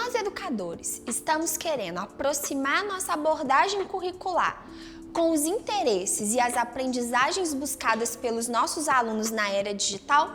nós educadores estamos querendo aproximar nossa abordagem curricular com os interesses e as aprendizagens buscadas pelos nossos alunos na era digital,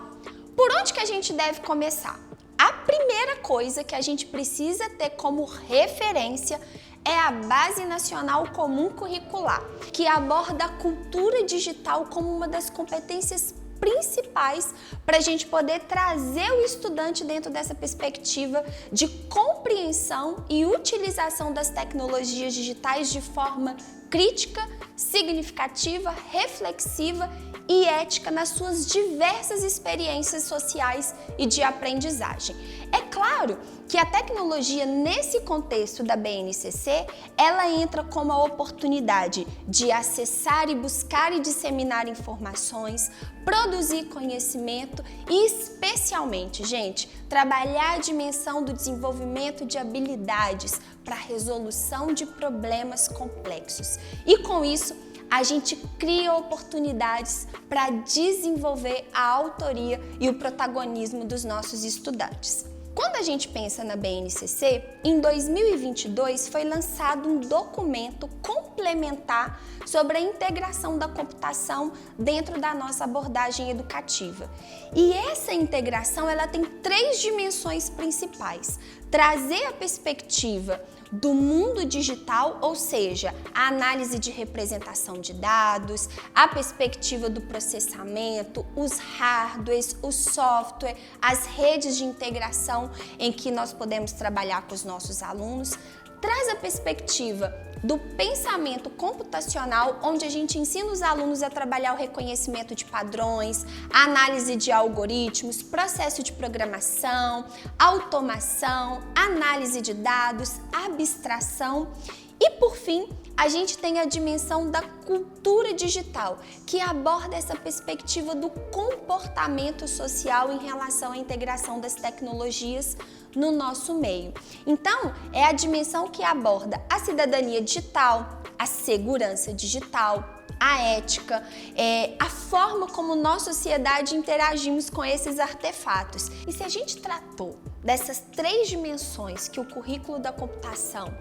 por onde que a gente deve começar? A primeira coisa que a gente precisa ter como referência é a Base Nacional Comum Curricular, que aborda a cultura digital como uma das competências principais para a gente poder trazer o estudante dentro dessa perspectiva de compreensão e utilização das tecnologias digitais de forma crítica, significativa, reflexiva e ética nas suas diversas experiências sociais e de aprendizagem. É claro que a tecnologia, nesse contexto da BNCC, ela entra como a oportunidade de acessar e buscar e disseminar informações, produzir conhecimento e, especialmente, gente, trabalhar a dimensão do desenvolvimento de habilidades para a resolução de problemas complexos. E com isso, a gente cria oportunidades para desenvolver a autoria e o protagonismo dos nossos estudantes. Quando a gente pensa na BNCC, em 2022 foi lançado um documento complementar sobre a integração da computação dentro da nossa abordagem educativa. E essa integração ela tem 3 dimensões principais: trazer a perspectiva do mundo digital, ou seja, a análise de representação de dados, a perspectiva do processamento, os hardwares, o software, as redes de integração em que nós podemos trabalhar com os nossos alunos, traz a perspectiva do pensamento computacional, onde a gente ensina os alunos a trabalhar o reconhecimento de padrões, a análise de algoritmos, processo de programação, automação, análise de dados, abstração e, por fim, a gente tem a dimensão da cultura digital, que aborda essa perspectiva do comportamento social em relação à integração das tecnologias no nosso meio. Então, é a dimensão que aborda a cidadania digital, a segurança digital, a ética, a forma como nós, sociedade, interagimos com esses artefatos. E se a gente tratou dessas 3 dimensões que o currículo da computação,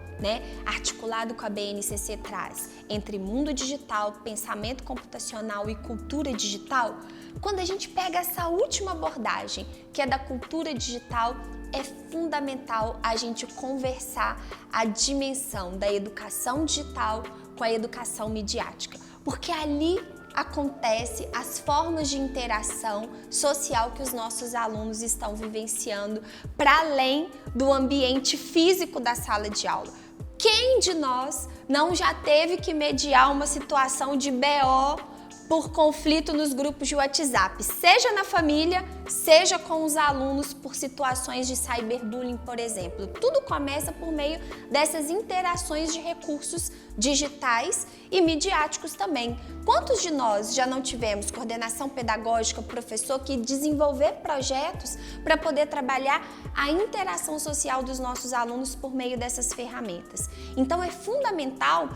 articulado com a BNCC traz, entre mundo digital, pensamento computacional e cultura digital, quando a gente pega essa última abordagem, que é da cultura digital, é fundamental a gente conversar a dimensão da educação digital com a educação midiática, porque ali acontece as formas de interação social que os nossos alunos estão vivenciando para além do ambiente físico da sala de aula. Quem de nós não já teve que mediar uma situação de BO por conflito nos grupos de WhatsApp, seja na família, seja com os alunos por situações de cyberbullying, por exemplo? Tudo começa por meio dessas interações de recursos digitais e midiáticos também. Quantos de nós já não tivemos coordenação pedagógica, professor que desenvolver projetos para poder trabalhar a interação social dos nossos alunos por meio dessas ferramentas? Então é fundamental,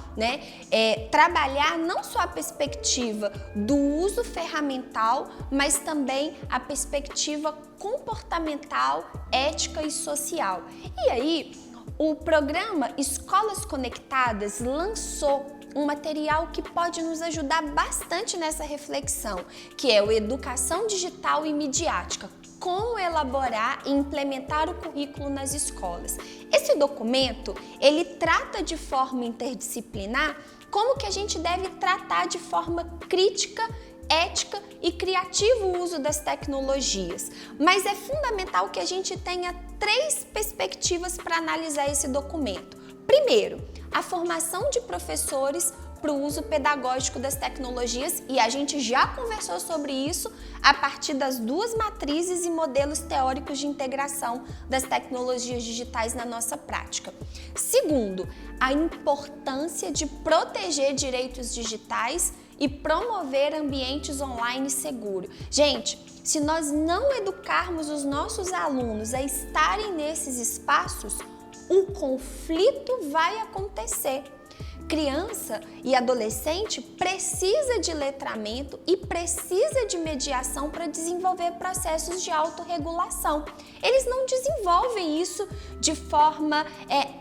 trabalhar não só a perspectiva do uso ferramental, mas também a perspectiva comportamental, ética e social. E aí, o programa Escolas Conectadas lançou um material que pode nos ajudar bastante nessa reflexão, que é o Educação Digital e Midiática, como elaborar e implementar o currículo nas escolas. Esse documento, ele trata de forma interdisciplinar como que a gente deve tratar de forma crítica, ética e criativa o uso das tecnologias. Mas é fundamental que a gente tenha 3 perspectivas para analisar esse documento. Primeiro, a formação de professores para o uso pedagógico das tecnologias, e a gente já conversou sobre isso a partir das 2 matrizes e modelos teóricos de integração das tecnologias digitais na nossa prática. Segundo, a importância de proteger direitos digitais e promover ambientes online seguros. Gente, se nós não educarmos os nossos alunos a estarem nesses espaços, um conflito vai acontecer. Criança e adolescente precisa de letramento e precisa de mediação para desenvolver processos de autorregulação. Eles não desenvolvem isso de forma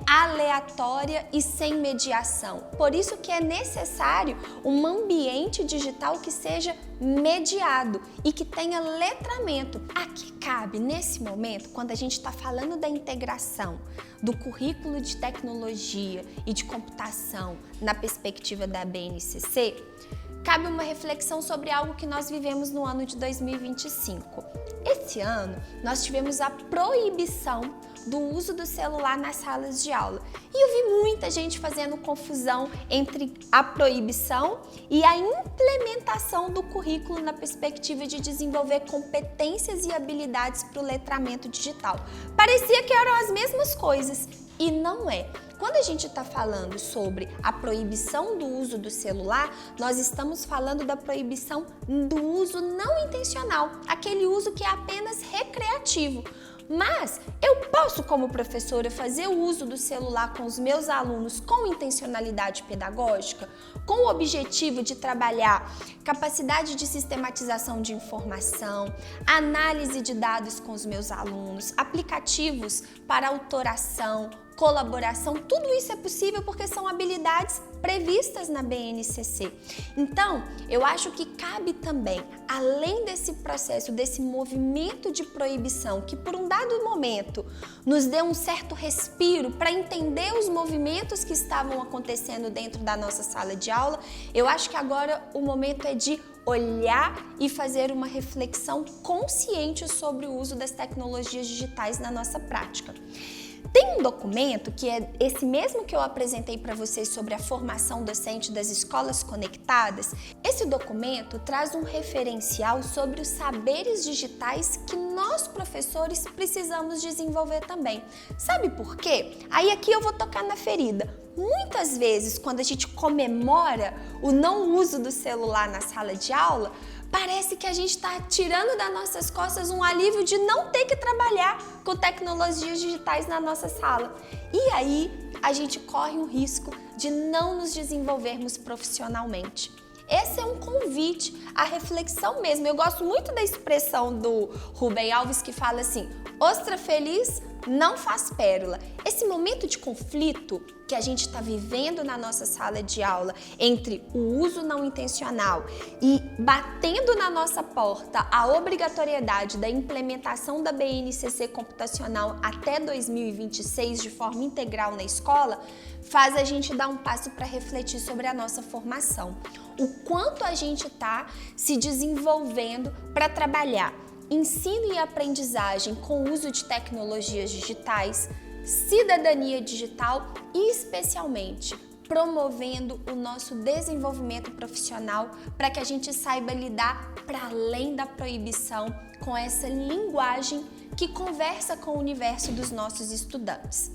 aleatória e sem mediação. Por isso que é necessário um ambiente digital que seja mediado e que tenha letramento. Aqui cabe, nesse momento, quando a gente está falando da integração do currículo de tecnologia e de computação na perspectiva da BNCC, cabe uma reflexão sobre algo que nós vivemos no ano de 2025. Esse ano, nós tivemos a proibição do uso do celular nas salas de aula. E eu vi muita gente fazendo confusão entre a proibição e a implementação do currículo na perspectiva de desenvolver competências e habilidades para o letramento digital. Parecia que eram as mesmas coisas e não é. Quando a gente está falando sobre a proibição do uso do celular, nós estamos falando da proibição do uso não intencional, aquele uso que é apenas recreativo. Mas eu posso, como professora, fazer o uso do celular com os meus alunos com intencionalidade pedagógica, com o objetivo de trabalhar capacidade de sistematização de informação, análise de dados com os meus alunos, aplicativos para autoração, colaboração, tudo isso é possível porque são habilidades previstas na BNCC. Então, eu acho que cabe também, além desse processo, desse movimento de proibição, que por um dado momento nos deu um certo respiro para entender os movimentos que estavam acontecendo dentro da nossa sala de aula, eu acho que agora o momento é de olhar e fazer uma reflexão consciente sobre o uso das tecnologias digitais na nossa prática. Tem um documento, que é esse mesmo que eu apresentei para vocês sobre a formação docente das escolas conectadas. Esse documento traz um referencial sobre os saberes digitais que nós, professores, precisamos desenvolver também. Sabe por quê? Aí aqui eu vou tocar na ferida. Muitas vezes, quando a gente comemora o não uso do celular na sala de aula, parece que a gente está tirando das nossas costas um alívio de não ter que trabalhar com tecnologias digitais na nossa sala. E aí a gente corre o risco de não nos desenvolvermos profissionalmente. Esse é um convite à reflexão mesmo. Eu gosto muito da expressão do Rubem Alves que fala assim: ostra feliz não faz pérola. Esse momento de conflito que a gente está vivendo na nossa sala de aula entre o uso não intencional e batendo na nossa porta a obrigatoriedade da implementação da BNCC computacional até 2026 de forma integral na escola, faz a gente dar um passo para refletir sobre a nossa formação. O quanto a gente está se desenvolvendo para trabalhar ensino e aprendizagem com o uso de tecnologias digitais, cidadania digital e, especialmente, promovendo o nosso desenvolvimento profissional para que a gente saiba lidar para além da proibição com essa linguagem que conversa com o universo dos nossos estudantes.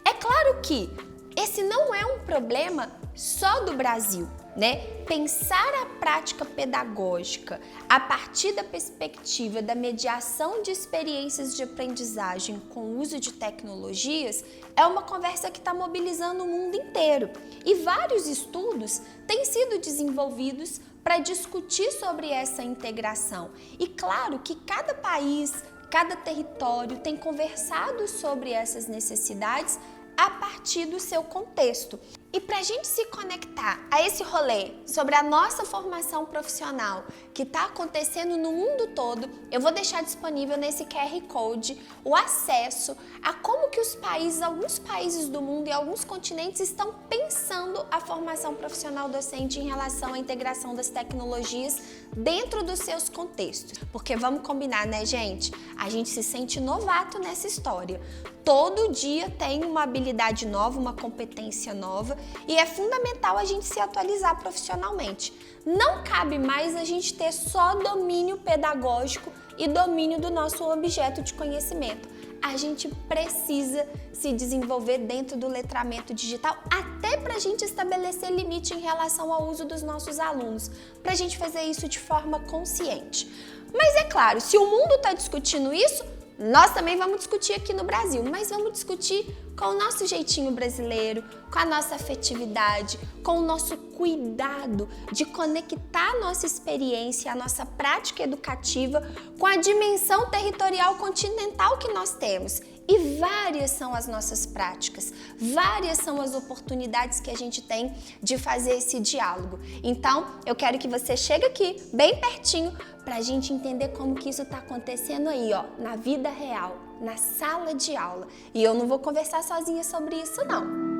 É claro que esse não é um problema só do Brasil, né? Pensar a prática pedagógica a partir da perspectiva da mediação de experiências de aprendizagem com o uso de tecnologias é uma conversa que está mobilizando o mundo inteiro. E vários estudos têm sido desenvolvidos para discutir sobre essa integração. E claro que cada país, cada território tem conversado sobre essas necessidades a partir do seu contexto. E para a gente se conectar a esse rolê sobre a nossa formação profissional que está acontecendo no mundo todo, eu vou deixar disponível nesse QR Code o acesso a como que os países, alguns países do mundo e alguns continentes estão pensando a formação profissional docente em relação à integração das tecnologias dentro dos seus contextos. Porque vamos combinar, né, gente? A gente se sente novato nessa história. Todo dia tem uma habilidade nova, uma competência nova, e é fundamental a gente se atualizar profissionalmente. Não cabe mais a gente ter só domínio pedagógico e domínio do nosso objeto de conhecimento. A gente precisa se desenvolver dentro do letramento digital, até para a gente estabelecer limite em relação ao uso dos nossos alunos, para a gente fazer isso de forma consciente. Mas é claro, se o mundo está discutindo isso, nós também vamos discutir aqui no Brasil, mas vamos discutir com o nosso jeitinho brasileiro, com a nossa afetividade, com o nosso cuidado de conectar a nossa experiência, a nossa prática educativa com a dimensão territorial continental que nós temos. E várias são as nossas práticas, várias são as oportunidades que a gente tem de fazer esse diálogo. Então, eu quero que você chegue aqui, bem pertinho, para a gente entender como que isso está acontecendo aí, ó, na vida real, na sala de aula. E eu não vou conversar sozinha sobre isso, não.